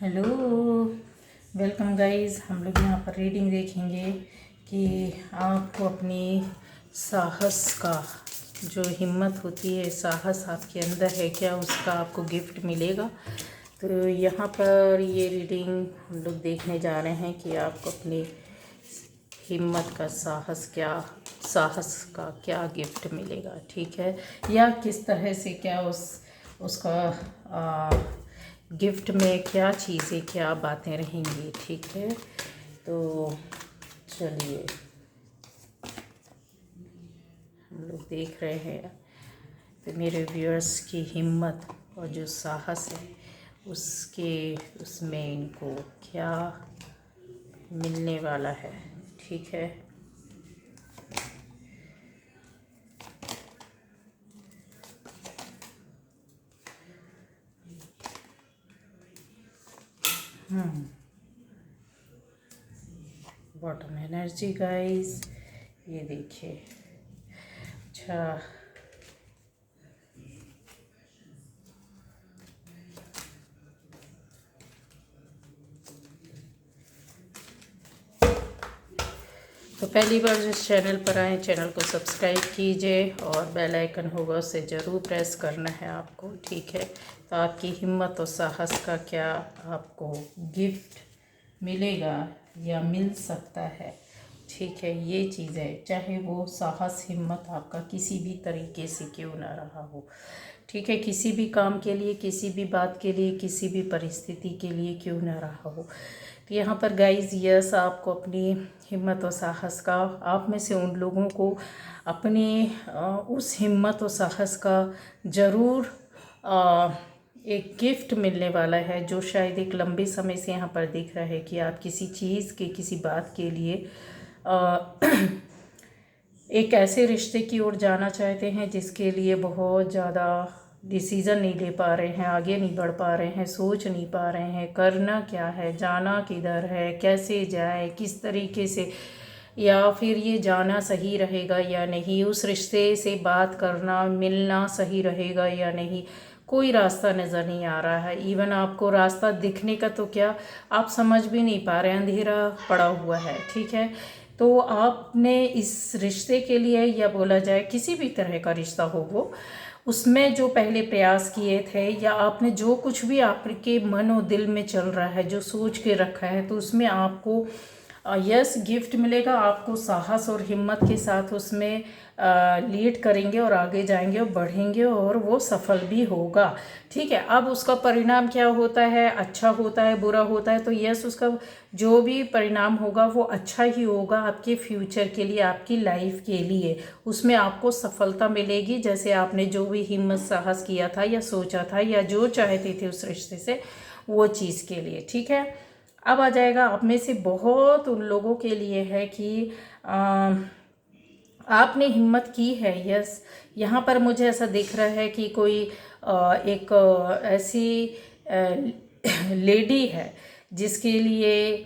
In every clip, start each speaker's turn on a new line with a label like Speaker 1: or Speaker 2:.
Speaker 1: Hello, welcome guys. हम लोग यहाँ पर रीडिंग देखेंगे कि आपको अपनी साहस का जो हिम्मत होती है, साहस आपके अंदर है क्या, उसका आपको गिफ्ट मिलेगा। तो यहाँ पर ये रीडिंग हम लोग देखने जा रहे हैं कि आपको अपनी हिम्मत का साहस का क्या गिफ्ट मिलेगा, ठीक है, या किस तरह से क्या उसका गिफ्ट में क्या चीज़ें, क्या बातें रहेंगी, ठीक है। तो चलिए हम लोग देख रहे हैं तो मेरे व्यूअर्स की हिम्मत और जो साहस है उसमें इनको क्या मिलने वाला है, ठीक है। बॉटम एनर्जी गाइस, ये देखिए। अच्छा, तो पहली बार जिस चैनल पर आए, चैनल को सब्सक्राइब कीजिए और बेल आइकन होगा उसे ज़रूर प्रेस करना है आपको, ठीक है। तो आपकी हिम्मत और साहस का क्या आपको गिफ्ट मिलेगा या मिल सकता है, ठीक है। ये चीज़ें, चाहे वो साहस हिम्मत आपका किसी भी तरीके से क्यों ना रहा हो, ठीक है, किसी भी काम के लिए, किसी भी बात के लिए, किसी भी परिस्थिति के लिए क्यों ना रहा हो। तो यहाँ पर गाइज यस, आपको अपनी हिम्मत और साहस का, आप में से उन लोगों को अपने उस हिम्मत और साहस का ज़रूर एक गिफ्ट मिलने वाला है, जो शायद एक लंबे समय से यहाँ पर दिख रहा है कि आप किसी चीज़ के, किसी बात के लिए एक ऐसे रिश्ते की ओर जाना चाहते हैं जिसके लिए बहुत ज़्यादा डिसीज़न नहीं ले पा रहे हैं, आगे नहीं बढ़ पा रहे हैं, सोच नहीं पा रहे हैं करना क्या है, जाना किधर है, कैसे जाए, किस तरीके से, या फिर ये जाना सही रहेगा या नहीं, उस रिश्ते से बात करना, मिलना सही रहेगा या नहीं, कोई रास्ता नज़र नहीं आ रहा है। इवन आपको रास्ता दिखने का तो क्या, आप समझ भी नहीं पा रहे हैं, अंधेरा पड़ा हुआ है, ठीक है। तो आपने इस रिश्ते के लिए, या बोला जाए किसी भी तरह का रिश्ता हो वो, उसमें जो पहले प्रयास किए थे, या आपने जो कुछ भी आपके मन और दिल में चल रहा है, जो सोच के रखा है, तो उसमें आपको यस गिफ्ट मिलेगा। आपको साहस और हिम्मत के साथ उसमें लीड करेंगे और आगे जाएंगे और बढ़ेंगे और वो सफल भी होगा, ठीक है। अब उसका परिणाम क्या होता है, अच्छा होता है, बुरा होता है, तो यस उसका जो भी परिणाम होगा वो अच्छा ही होगा आपके फ्यूचर के लिए, आपकी लाइफ के लिए। उसमें आपको सफलता मिलेगी, जैसे आपने जो भी हिम्मत साहस किया था या सोचा था या जो चाहते थे उस रिश्ते से, वो चीज़ के लिए, ठीक है। अब आ जाएगा आप में से बहुत उन लोगों के लिए है कि आपने हिम्मत की है, यस। यहाँ पर मुझे ऐसा दिख रहा है कि कोई एक ऐसी लेडी है जिसके लिए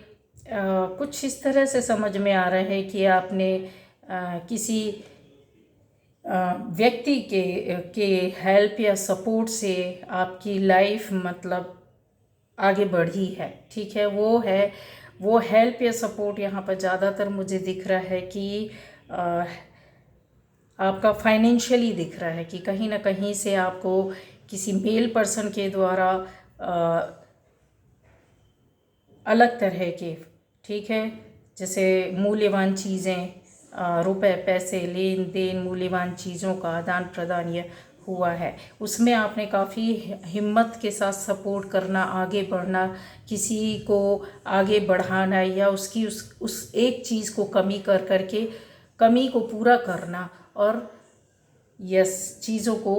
Speaker 1: कुछ इस तरह से समझ में आ रहा है कि आपने किसी व्यक्ति के हेल्प या सपोर्ट से आपकी लाइफ मतलब आगे बढ़ी है, ठीक है। वो हेल्प या सपोर्ट यहाँ पर ज़्यादातर मुझे दिख रहा है कि आपका फाइनेंशियली दिख रहा है कि कहीं ना कहीं से आपको किसी मेल पर्सन के द्वारा अलग तरह के, ठीक है, जैसे मूल्यवान चीज़ें, रुपए पैसे, लेन देन, मूल्यवान चीज़ों का आदान प्रदान ये हुआ है। उसमें आपने काफ़ी हिम्मत के साथ सपोर्ट करना, आगे बढ़ना, किसी को आगे बढ़ाना, या उसकी उस एक चीज़ को कमी कर करके कमी को पूरा करना, और यस चीज़ों को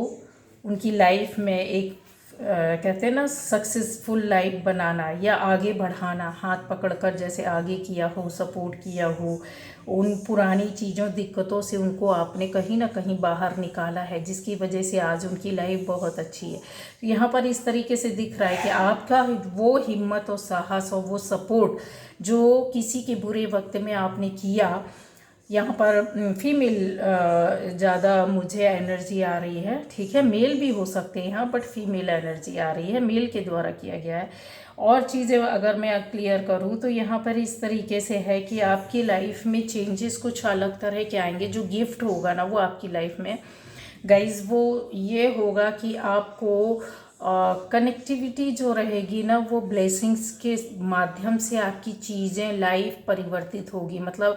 Speaker 1: उनकी लाइफ में एक कहते हैं ना सक्सेसफुल लाइफ बनाना या आगे बढ़ाना, हाथ पकड़कर जैसे आगे किया हो, सपोर्ट किया हो, उन पुरानी चीज़ों, दिक्कतों से उनको आपने कहीं ना कहीं बाहर निकाला है, जिसकी वजह से आज उनकी लाइफ बहुत अच्छी है। तो यहाँ पर इस तरीके से दिख रहा है कि आपका वो हिम्मत और साहस और वो सपोर्ट जो किसी के बुरे वक्त में आपने किया, यहाँ पर फीमेल ज़्यादा मुझे एनर्जी आ रही है, ठीक है। मेल भी हो सकते हैं यहाँ, बट फीमेल एनर्जी आ रही है, मेल के द्वारा किया गया है। और चीज़ें अगर मैं क्लियर करूँ तो यहाँ पर इस तरीके से है कि आपकी लाइफ में चेंजेस कुछ अलग तरह के आएंगे। जो गिफ्ट होगा ना वो आपकी लाइफ में गाइज वो ये होगा कि आपको कनेक्टिविटी जो रहेगी ना वो ब्लेसिंग्स के माध्यम से आपकी चीज़ें लाइफ परिवर्तित होगी। मतलब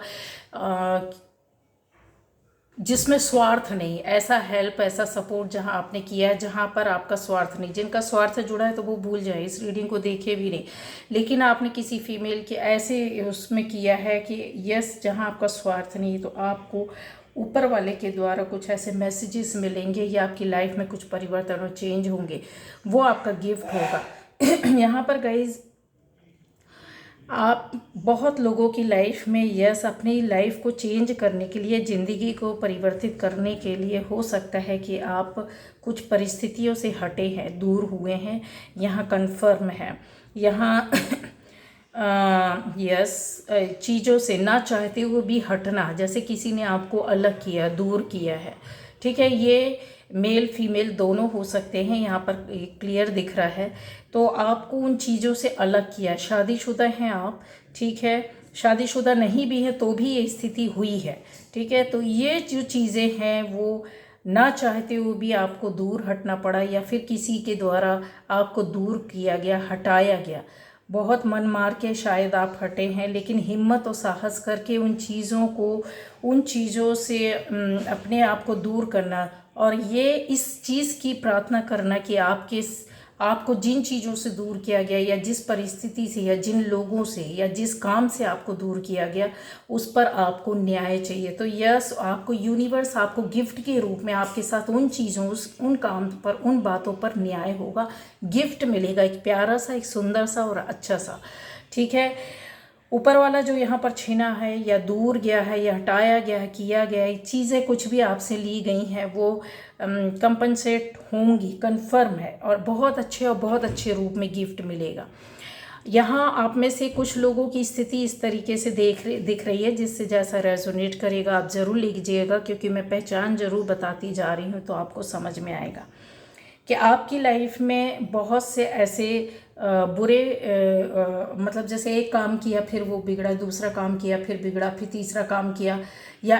Speaker 1: जिसमें स्वार्थ नहीं, ऐसा हेल्प ऐसा सपोर्ट जहां आपने किया है जहां पर आपका स्वार्थ नहीं। जिनका स्वार्थ जुड़ा है तो वो भूल जाए, इस रीडिंग को देखे भी नहीं। लेकिन आपने किसी फीमेल के ऐसे उसमें किया है कि यस जहां आपका स्वार्थ नहीं, तो आपको ऊपर वाले के द्वारा कुछ ऐसे मैसेजेस मिलेंगे या आपकी लाइफ में कुछ परिवर्तन और चेंज होंगे, वो आपका गिफ्ट होगा। यहाँ पर गाइज आप बहुत लोगों की लाइफ में यस अपनी लाइफ को चेंज करने के लिए, ज़िंदगी को परिवर्तित करने के लिए हो सकता है कि आप कुछ परिस्थितियों से हटे हैं, दूर हुए हैं। यहाँ कन्फर्म है, यहाँ यस चीज़ों से ना चाहते हुए भी हटना, जैसे किसी ने आपको अलग किया, दूर किया है, ठीक है। ये मेल फीमेल दोनों हो सकते हैं, यहाँ पर क्लियर दिख रहा है। तो आपको उन चीज़ों से अलग किया। शादीशुदा हैं आप, ठीक है, शादीशुदा नहीं भी है तो भी ये स्थिति हुई है, ठीक है। तो ये जो चीज़ें हैं वो ना चाहते हुए भी आपको दूर हटना पड़ा, या फिर किसी के द्वारा आपको दूर किया गया, हटाया गया। बहुत मन मार के शायद आप हटे हैं, लेकिन हिम्मत और साहस करके उन चीज़ों से अपने आप को दूर करना, और ये इस चीज़ की प्रार्थना करना कि आपको जिन चीज़ों से दूर किया गया, या जिस परिस्थिति से, या जिन लोगों से, या जिस काम से आपको दूर किया गया, उस पर आपको न्याय चाहिए। तो यस आपको यूनिवर्स आपको गिफ्ट के रूप में आपके साथ उन चीज़ों, उन काम पर, उन बातों पर न्याय होगा, गिफ्ट मिलेगा, एक प्यारा सा, एक सुंदर सा और अच्छा सा, ठीक है। ऊपर वाला जो यहाँ पर छीना है, या दूर गया है, या हटाया गया है, किया गया है, चीज़ें कुछ भी आपसे ली गई हैं, वो कंपनसेट होंगी, कन्फर्म है, और बहुत अच्छे रूप में गिफ्ट मिलेगा। यहाँ आप में से कुछ लोगों की स्थिति इस तरीके से दिख रही है, जिससे जैसा रेजोनेट करेगा आप ज़रूर लीजिएगा, क्योंकि मैं पहचान ज़रूर बताती जा रही हूँ तो आपको समझ में आएगा कि आपकी लाइफ में बहुत से ऐसे बुरे मतलब जैसे एक काम किया फिर वो बिगड़ा, दूसरा काम किया फिर बिगड़ा, फिर तीसरा काम किया, या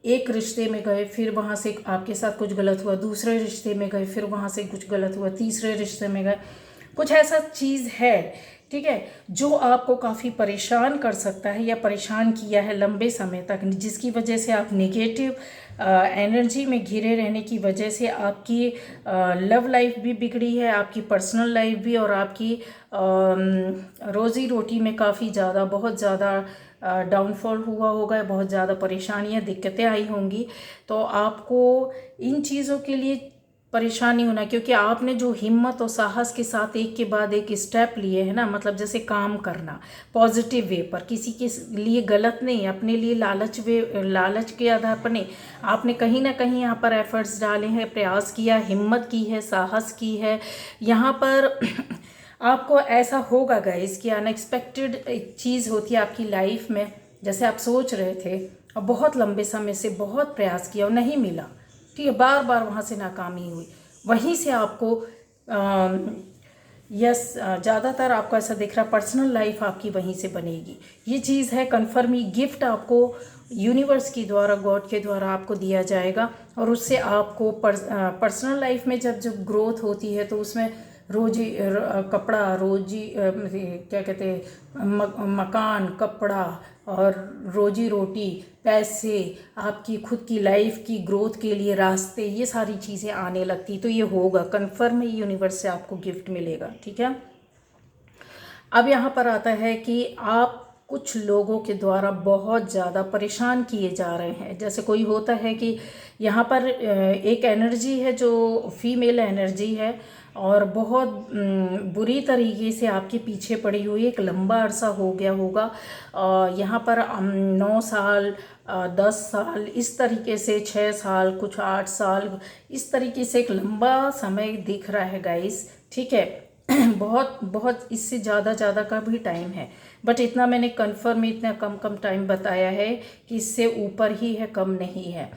Speaker 1: एक रिश्ते में गए फिर वहाँ से आपके साथ कुछ गलत हुआ, दूसरे रिश्ते में गए फिर वहाँ से कुछ गलत हुआ, तीसरे रिश्ते में गए, कुछ ऐसा चीज़ है, ठीक है, जो आपको काफ़ी परेशान कर सकता है या परेशान किया है लंबे समय तक, जिसकी वजह से आप नेगेटिव एनर्जी में घिरे रहने की वजह से आपकी लव लाइफ भी बिगड़ी है, आपकी पर्सनल लाइफ भी, और आपकी रोज़ी रोटी में काफ़ी ज़्यादा, बहुत ज़्यादा डाउनफॉल हुआ होगा, बहुत ज़्यादा परेशानियां, दिक्कतें आई होंगी। तो आपको इन चीज़ों के लिए परेशानी होना, क्योंकि आपने जो हिम्मत और साहस के साथ एक के बाद एक स्टेप लिए हैं ना, मतलब जैसे काम करना पॉजिटिव वे पर, किसी के लिए गलत नहीं, अपने लिए लालच के आधार पर नहीं, आपने कहीं ना कहीं यहाँ पर एफर्ट्स डाले हैं, प्रयास किया, हिम्मत की है, साहस की है। यहाँ पर आपको ऐसा होगा गाइस कि अनएक्सपेक्टेड एक चीज़ होती है आपकी लाइफ में, जैसे आप सोच रहे थे और बहुत लंबे समय से बहुत प्रयास किया और नहीं मिला, ठीक है, बार बार वहाँ से नाकामी हुई, वहीं से आपको यस ज़्यादातर आपको ऐसा दिख रहा, पर्सनल लाइफ आपकी वहीं से बनेगी, ये चीज़ है कन्फर्म। ही गिफ्ट आपको यूनिवर्स के द्वारा, गॉड के द्वारा आपको दिया जाएगा, और उससे आपको पर्सनल लाइफ में जब ग्रोथ होती है तो उसमें रोजी कपड़ा, रोजी क्या कहते हैं, मकान, कपड़ा और रोजी रोटी, पैसे, आपकी खुद की लाइफ की ग्रोथ के लिए रास्ते, ये सारी चीज़ें आने लगती, तो ये होगा कन्फर्म है, यूनिवर्स से आपको गिफ्ट मिलेगा, ठीक है। अब यहाँ पर आता है कि आप कुछ लोगों के द्वारा बहुत ज़्यादा परेशान किए जा रहे हैं। जैसे कोई होता है कि यहाँ पर एक एनर्जी है जो फीमेल एनर्जी है, और बहुत बुरी तरीके से आपके पीछे पड़ी हुई, एक लंबा अरसा हो गया होगा, यहाँ पर 9 साल, 10 साल, इस तरीके से 6 साल, कुछ 8 साल, इस तरीके से एक लंबा समय दिख रहा है गाइस, ठीक है। बहुत इससे ज़्यादा का भी टाइम है, बट इतना मैंने कंफर्म, इतना कम टाइम बताया है कि इससे ऊपर ही है, कम नहीं है।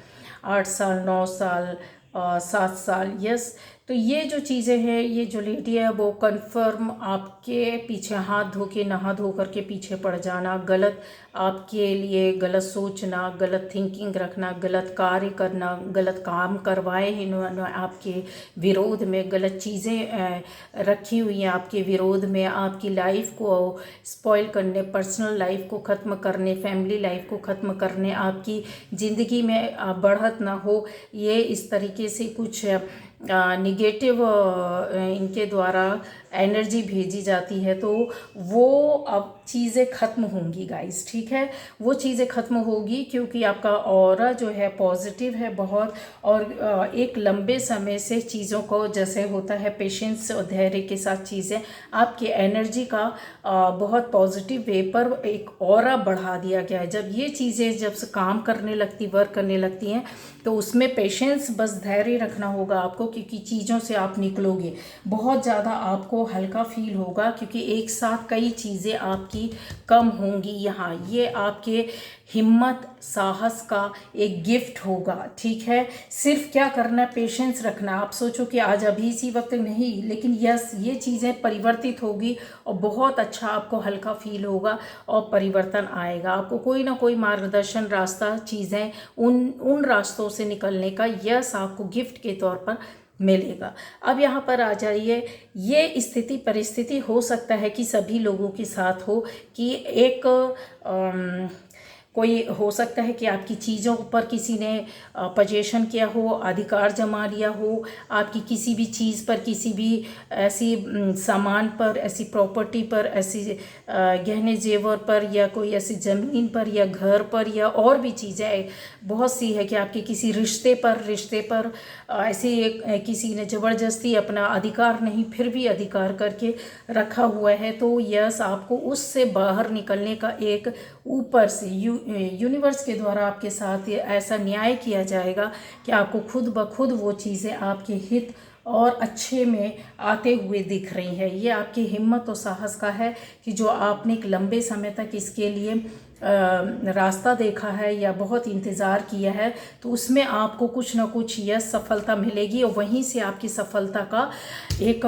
Speaker 1: 8 साल, 9 साल, 7 साल, यस। तो ये जो चीज़ें हैं, ये जो लेडी है वो कन्फर्म आपके पीछे हाथ धो के, नहा धो करके पीछे पड़ जाना, गलत आपके लिए गलत सोचना, गलत थिंकिंग रखना, गलत कार्य करना, गलत काम करवाए इन्होंने आपके विरोध में, गलत चीज़ें रखी हुई हैं आपके विरोध में, आपकी लाइफ को स्पॉइल करने, पर्सनल लाइफ को ख़त्म करने, फैमिली लाइफ को ख़त्म करने, आपकी ज़िंदगी में बढ़त ना हो, ये इस तरीके से कुछ निगेटिव इनके द्वारा एनर्जी भेजी जाती है। तो वो अब चीज़ें ख़त्म होंगी गाइस, ठीक है, वो चीज़ें ख़त्म होगी क्योंकि आपका ऑरा जो है पॉजिटिव है बहुत, और एक लंबे समय से चीज़ों को जैसे होता है पेशेंस और धैर्य के साथ चीज़ें, आपकी एनर्जी का बहुत पॉजिटिव वे पर एक ऑरा बढ़ा दिया गया है। जब ये चीज़ें जब से काम करने लगती, वर्क करने लगती हैं, तो उसमें पेशेंस, बस धैर्य रखना होगा आपको, क्योंकि चीज़ों से आप निकलोगे, बहुत ज़्यादा आपको हल्का फील होगा, क्योंकि एक साथ कई चीज़ें आपकी कम होंगी यहाँ। ये आपके हिम्मत, साहस का एक गिफ्ट होगा, ठीक है। सिर्फ क्या करना, पेशेंस रखना। आप सोचो कि आज अभी इसी वक्त नहीं, लेकिन यस, ये चीज़ें परिवर्तित होगी और बहुत अच्छा आपको हल्का फील होगा और परिवर्तन आएगा। आपको कोई ना कोई मार्गदर्शन, रास्ता, चीज़ें उन रास्तों से निकलने का यस आपको गिफ्ट के तौर पर मिलेगा। अब यहाँ पर आ जाइए, ये स्थिति परिस्थिति हो सकता है कि सभी लोगों के साथ हो, कि एक कोई हो सकता है कि आपकी चीज़ों पर किसी ने पजेशन किया हो, अधिकार जमा लिया हो, आपकी किसी भी चीज़ पर, किसी भी ऐसी सामान पर, ऐसी प्रॉपर्टी पर, ऐसी गहने जेवर पर, या कोई ऐसी ज़मीन पर या घर पर, या और भी चीज़ें बहुत सी है कि आपके किसी रिश्ते पर ऐसे किसी ने ज़बरदस्ती अपना अधिकार नहीं, फिर भी अधिकार करके रखा हुआ है। तो यस, आपको उससे बाहर निकलने का एक ऊपर से यूनिवर्स के द्वारा आपके साथ ये ऐसा न्याय किया जाएगा कि आपको खुद ब खुद वो चीज़ें आपके हित और अच्छे में आते हुए दिख रही है। ये आपकी हिम्मत और साहस का है कि जो आपने एक लंबे समय तक इसके लिए रास्ता देखा है या बहुत इंतज़ार किया है, तो उसमें आपको कुछ ना कुछ यस सफलता मिलेगी, और वहीं से आपकी सफलता का एक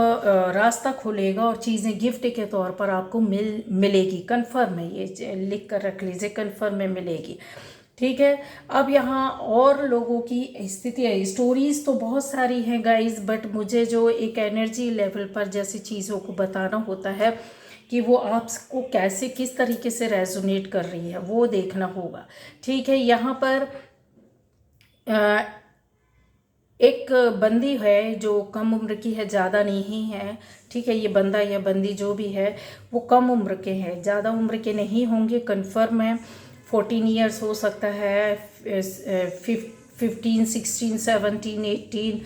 Speaker 1: रास्ता खुलेगा और चीज़ें गिफ्ट के तौर पर आपको मिलेगी। कन्फर्म है, ये लिख कर रख लीजिए, कन्फर्म में मिलेगी, ठीक है। अब यहाँ और लोगों की स्थिति है, स्टोरीज तो बहुत सारी हैं गाइस, बट मुझे जो एक एनर्जी लेवल पर जैसी चीज़ों को बताना होता है कि वो आपको कैसे, किस तरीके से रेजोनेट कर रही है, वो देखना होगा, ठीक है। यहाँ पर एक बंदी है जो कम उम्र की है, ज़्यादा नहीं है, ठीक है। ये बंदा या बंदी जो भी है वो कम उम्र के हैं, ज़्यादा उम्र के नहीं होंगे, कन्फर्म है। 14 ईयर्स हो सकता है, 15, 16, 17, 18,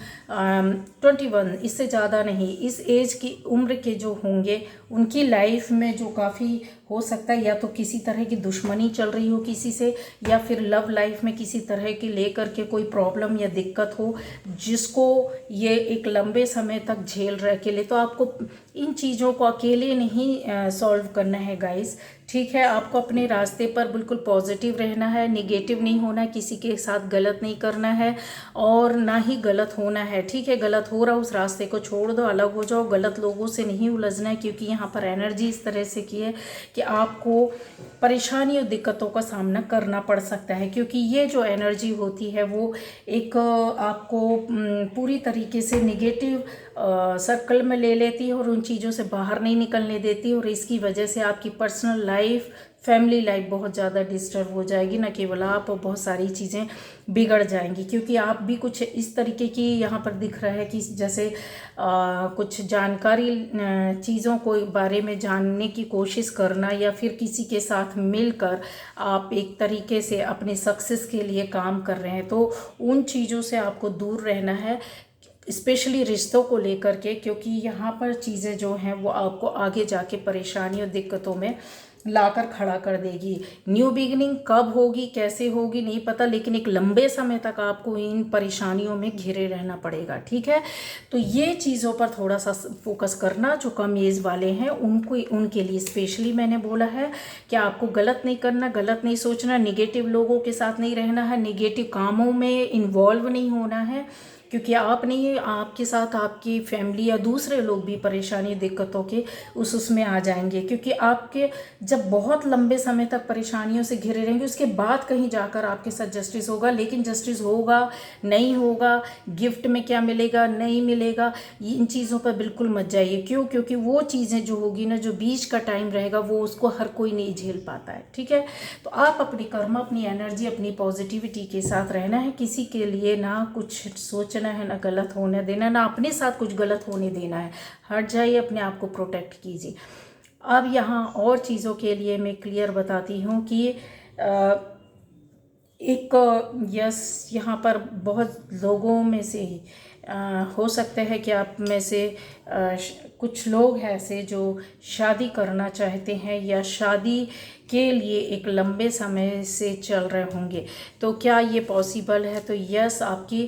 Speaker 1: 21, इससे ज़्यादा नहीं। इस एज की उम्र के जो होंगे उनकी लाइफ में जो काफ़ी हो सकता है, या तो किसी तरह की दुश्मनी चल रही हो किसी से, या फिर लव लाइफ में किसी तरह की लेकर के कोई प्रॉब्लम या दिक्कत हो, जिसको ये एक लंबे समय तक झेल रहे अकेले। तो आपको इन चीज़ों को अकेले नहीं सॉल्व करना है गाइस, ठीक है। आपको अपने रास्ते पर बिल्कुल पॉजिटिव रहना है, निगेटिव नहीं होना है, किसी के साथ गलत नहीं करना है और ना ही गलत होना है, ठीक है। गलत हो रहा उस रास्ते को छोड़ दो, अलग हो जाओ, गलत लोगों से नहीं उलझना है, क्योंकि यहाँ पर एनर्जी इस तरह से की है कि आपको परेशानी और दिक्कतों का सामना करना पड़ सकता है, क्योंकि ये जो एनर्जी होती है वो एक आपको पूरी तरीके से निगेटिव सर्कल में ले लेती है और उन चीज़ों से बाहर नहीं निकलने देती, और इसकी वजह से आपकी पर्सनल लाइफ, फैमिली लाइफ बहुत ज़्यादा डिस्टर्ब हो जाएगी। न केवल आप, बहुत सारी चीज़ें बिगड़ जाएंगी, क्योंकि आप भी कुछ इस तरीके की यहाँ पर दिख रहा है कि जैसे कुछ जानकारी, चीज़ों को बारे में जानने की कोशिश करना, या फिर किसी के साथ मिलकर आप एक तरीके से अपने सक्सेस के लिए काम कर रहे हैं। तो उन चीज़ों से आपको दूर रहना है, स्पेशली रिश्तों को लेकर के, क्योंकि यहाँ पर चीज़ें जो हैं वो आपको आगे जाके परेशानी और दिक्कतों में लाकर खड़ा कर देगी। न्यू बिगिनिंग कब होगी, कैसे होगी नहीं पता, लेकिन एक लंबे समय तक आपको इन परेशानियों में घिरे रहना पड़ेगा, ठीक है। तो ये चीज़ों पर थोड़ा सा फोकस करना, जो कम एज वाले हैं उनके लिए स्पेशली मैंने बोला है कि आपको गलत नहीं करना, गलत नहीं सोचना, निगेटिव लोगों के साथ नहीं रहना है, निगेटिव कामों में इन्वॉल्व नहीं होना है, क्योंकि आप नहीं, आपके साथ आपकी फैमिली या दूसरे लोग भी परेशानी दिक्कतों के उसमें आ जाएंगे। क्योंकि आपके जब बहुत लंबे समय तक परेशानियों से घिरे रहेंगे, उसके बाद कहीं जाकर आपके साथ जस्टिस होगा। लेकिन जस्टिस होगा नहीं होगा, गिफ्ट में क्या मिलेगा नहीं मिलेगा, इन चीज़ों पर बिल्कुल मत जाइए। क्यों? क्योंकि वो चीज़ें जो होगी ना, जो बीच का टाइम रहेगा, वो उसको हर कोई नहीं झेल पाता है। ठीक है, तो आप अपनी कर्म, अपनी एनर्जी, अपनी पॉजिटिविटी के साथ रहना है। किसी के लिए ना कुछ सोचना है, ना गलत होने देना, ना अपने साथ कुछ गलत होने देना है। हट जाइए, अपने आप को प्रोटेक्ट कीजिए। अब यहाँ और चीज़ों के लिए मैं क्लियर बताती हूँ कि एक यस, यहाँ पर बहुत लोगों में से ही हो सकता है कि आप में से कुछ लोग हैं ऐसे जो शादी करना चाहते हैं या शादी के लिए एक लंबे समय से चल रहे होंगे। तो क्या ये पॉसिबल है? तो यस, आपकी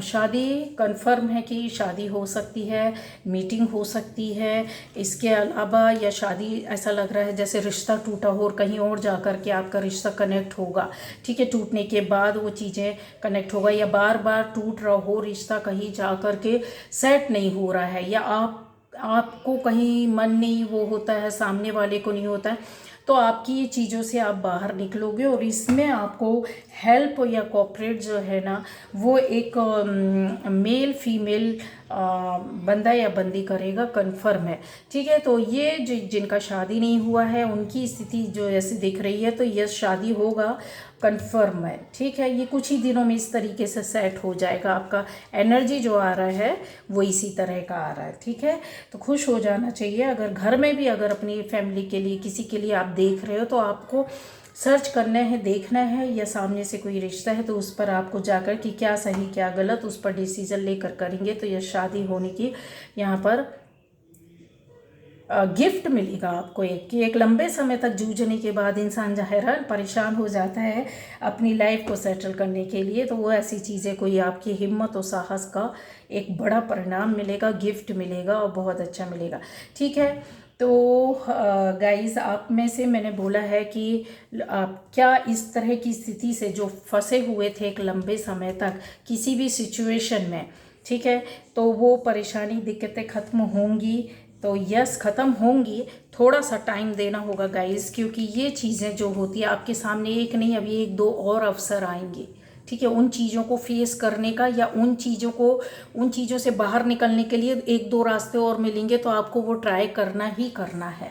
Speaker 1: शादी कंफर्म है कि शादी हो सकती है, मीटिंग हो सकती है। इसके अलावा या शादी ऐसा लग रहा है जैसे रिश्ता टूटा हो और कहीं और जाकर के आपका रिश्ता कनेक्ट होगा। ठीक है, टूटने के बाद वो चीज़ें कनेक्ट होगा, या बार बार टूट रहा हो रिश्ता, कहीं जा कर के सेट नहीं हो रहा है, या आपको कहीं मन नहीं वो होता है, सामने वाले को नहीं होता है। तो आपकी ये चीज़ों से आप बाहर निकलोगे और इसमें आपको हेल्प या कोऑपरेट जो है ना, वो एक मेल फीमेल बंदा या बंदी करेगा, कंफर्म है। ठीक है, तो ये जिनका शादी नहीं हुआ है उनकी स्थिति जो ऐसी दिख रही है, तो ये शादी होगा, कंफर्म है। ठीक है, ये कुछ ही दिनों में इस तरीके से सेट हो जाएगा। आपका एनर्जी जो आ रहा है वो इसी तरह का आ रहा है। ठीक है, तो खुश हो जाना चाहिए। अगर घर में भी अगर अपनी फैमिली के लिए किसी के लिए आप देख रहे हो, तो आपको सर्च करना है, देखना है, या सामने से कोई रिश्ता है तो उस पर आपको जाकर कि क्या सही क्या गलत, उस पर डिसीजन लेकर करेंगे तो यह शादी होने की यहाँ पर गिफ्ट मिलेगा आपको। एक लंबे समय तक जूझने के बाद इंसान हैरान परेशान हो जाता है अपनी लाइफ को सेटल करने के लिए, तो वो ऐसी चीज़ें कोई आपकी हिम्मत और साहस का एक बड़ा परिणाम मिलेगा, गिफ्ट मिलेगा और बहुत अच्छा मिलेगा। ठीक है, तो गाइस, आप में से मैंने बोला है कि आप क्या इस तरह की स्थिति से जो फंसे हुए थे एक लंबे समय तक किसी भी सिचुएशन में, ठीक है, तो वो परेशानी दिक्कतें ख़त्म होंगी? तो यस, ख़त्म होंगी। थोड़ा सा टाइम देना होगा गाइस, क्योंकि ये चीज़ें जो होती है आपके सामने एक नहीं, अभी एक दो और अवसर आएंगे। ठीक है, उन चीज़ों को फेस करने का, या उन चीज़ों से बाहर निकलने के लिए एक दो रास्ते और मिलेंगे, तो आपको वो ट्राई करना ही करना है।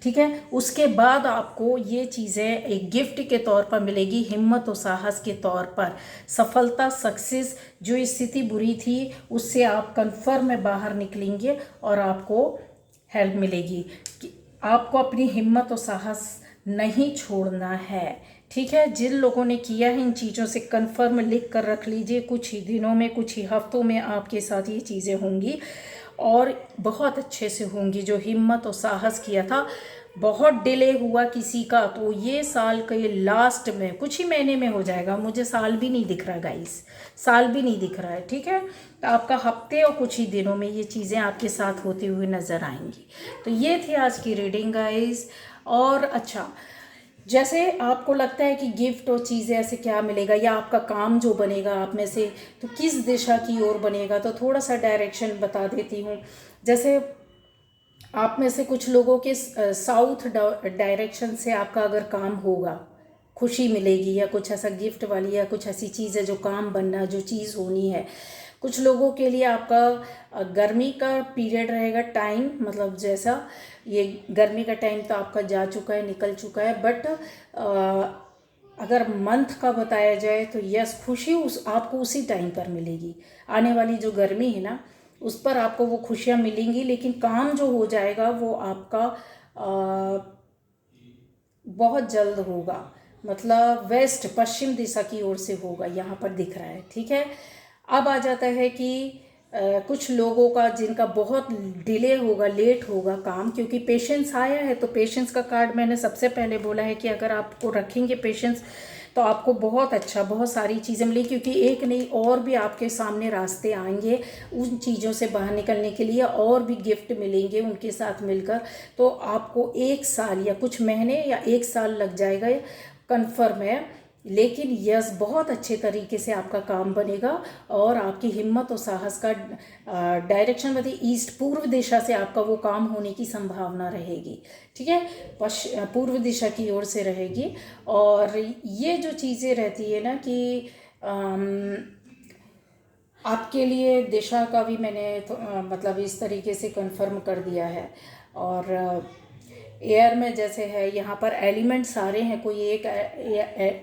Speaker 1: ठीक है, उसके बाद आपको ये चीज़ें एक गिफ्ट के तौर पर मिलेगी, हिम्मत और साहस के तौर पर। सफलता, सक्सेस, जो स्थिति बुरी थी उससे आप कन्फर्म में बाहर निकलेंगे और आपको हेल्प मिलेगी। कि आपको अपनी हिम्मत और साहस नहीं छोड़ना है। ठीक है, जिन लोगों ने किया है इन चीज़ों से कन्फर्म लिख कर रख लीजिए। कुछ ही दिनों में, कुछ ही हफ्तों में आपके साथ ये चीज़ें होंगी और बहुत अच्छे से होंगी। जो हिम्मत और साहस किया था, बहुत डिले हुआ किसी का, तो ये साल के लास्ट में कुछ ही महीने में हो जाएगा। मुझे साल भी नहीं दिख रहा गाइस, साल भी नहीं दिख रहा है। ठीक है, तो आपका हफ्ते और कुछ ही दिनों में ये चीज़ें आपके साथ होती हुई नज़र आएंगी। तो ये थी आज की रीडिंग गाइस। और अच्छा, जैसे आपको लगता है कि गिफ्ट और चीज़ें ऐसे क्या मिलेगा, या आपका काम जो बनेगा आप में से, तो किस दिशा की ओर बनेगा, तो थोड़ा सा डायरेक्शन बता देती हूँ। जैसे आप में से कुछ लोगों के साउथ डायरेक्शन से आपका अगर काम होगा, खुशी मिलेगी, या कुछ ऐसा गिफ्ट वाली या कुछ ऐसी चीज़ है जो काम बनना, जो चीज़ होनी है। कुछ लोगों के लिए आपका गर्मी का पीरियड रहेगा, टाइम, मतलब जैसा ये गर्मी का टाइम तो आपका जा चुका है, निकल चुका है। बट अगर मंथ का बताया जाए तो यस, खुशी आपको उसी टाइम पर मिलेगी। आने वाली जो गर्मी है ना, उस पर आपको वो खुशियाँ मिलेंगी, लेकिन काम जो हो जाएगा वो आपका बहुत जल्द होगा। मतलब वेस्ट, पश्चिम दिशा की ओर से होगा, यहाँ पर दिख रहा है। ठीक है, अब आ जाता है कि कुछ लोगों का जिनका बहुत डिले होगा, लेट होगा काम, क्योंकि पेशेंस आया है। तो पेशेंस का कार्ड मैंने सबसे पहले बोला है कि अगर आपको रखेंगे पेशेंस तो आपको बहुत अच्छा, बहुत सारी चीज़ें मिलेंगी, क्योंकि एक नहीं और भी आपके सामने रास्ते आएंगे उन चीज़ों से बाहर निकलने के लिए, और भी गिफ्ट मिलेंगे उनके साथ मिलकर। तो आपको 1 साल या कुछ महीने या 1 साल लग जाएगा, कंफर्म है। लेकिन यस बहुत अच्छे तरीके से आपका काम बनेगा और आपकी हिम्मत और साहस का डायरेक्शन बताइए ईस्ट पूर्व दिशा से आपका वो काम होने की संभावना रहेगी। ठीक है, पूर्व दिशा की ओर से रहेगी। और ये जो चीज़ें रहती है ना कि आपके लिए दिशा का भी मैंने मतलब इस तरीके से कंफर्म कर दिया है। और एयर में जैसे है यहाँ पर एलिमेंट सारे हैं, कोई एक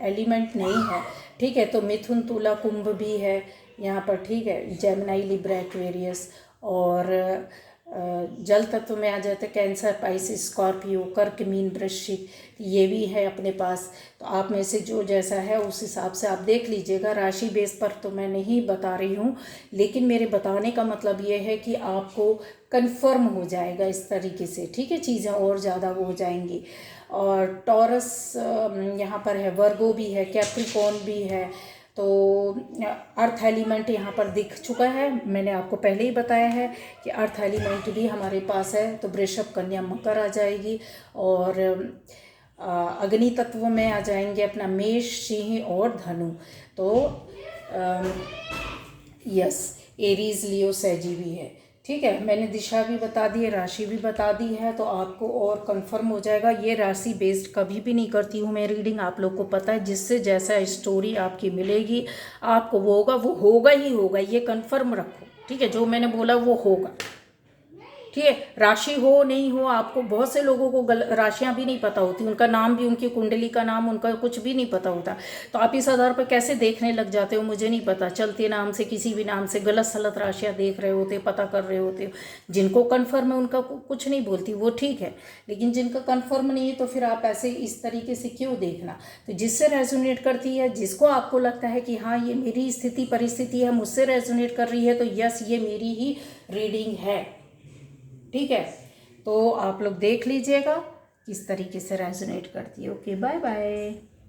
Speaker 1: एलिमेंट नहीं है। ठीक है, तो मिथुन तुला कुंभ भी है यहाँ पर। ठीक है, जेमिनी लिब्रा एक्वेरियस। और जल तत्व में आ जाते कैंसर, पाइसिस, स्कॉर्पियो, कर्क, मीन, वृश्चिक, ये भी है अपने पास। तो आप में से जो जैसा है उस हिसाब से आप देख लीजिएगा। राशि बेस पर तो मैं नहीं बता रही हूँ, लेकिन मेरे बताने का मतलब ये है कि आपको कंफर्म हो जाएगा इस तरीके से। ठीक है, चीज़ें और ज़्यादा वो हो जाएंगी। और टॉरस यहाँ पर है, वर्गो भी है, कैप्रिकॉर्न भी है। तो अर्थ एलिमेंट यहाँ पर दिख चुका है, मैंने आपको पहले ही बताया है कि अर्थ एलिमेंट भी हमारे पास है। तो वृषभ, कन्या, मकर आ जाएगी। और अग्नि तत्व में आ जाएंगे अपना मेष, सिंह और धनु। तो यस, एरीज, लियो, सैजी भी है। ठीक है, मैंने दिशा भी बता दी है, राशि भी बता दी है, तो आपको और कंफर्म हो जाएगा। ये राशि बेस्ड कभी भी नहीं करती हूँ मैं रीडिंग, आप लोग को पता है। जिससे जैसा स्टोरी आपकी मिलेगी आपको वो होगा ही होगा, ये कंफर्म रखो। ठीक है, जो मैंने बोला वो होगा। ठीक है, राशि हो नहीं हो, आपको बहुत से लोगों को राशियां भी नहीं पता होती, उनका नाम भी, उनकी कुंडली का नाम, उनका कुछ भी नहीं पता होता। तो आप इस आधार पर कैसे देखने लग जाते हो मुझे नहीं पता। चलते नाम से, किसी भी नाम से गलत सलत राशियां देख रहे होते, पता कर रहे होते हो। जिनको कन्फर्म है उनका कुछ नहीं बोलती, वो ठीक है। लेकिन जिनका कन्फर्म नहीं है तो फिर आप ऐसे इस तरीके से क्यों देखना। तो जिससे रेजोनेट करती है, जिसको आपको लगता है कि हाँ ये मेरी स्थिति परिस्थिति है, मुझसे रेजोनेट कर रही है, तो यस ये मेरी ही रीडिंग है। ठीक है, तो आप लोग देख लीजिएगा किस तरीके से रेजोनेट करती है। Okay, bye bye.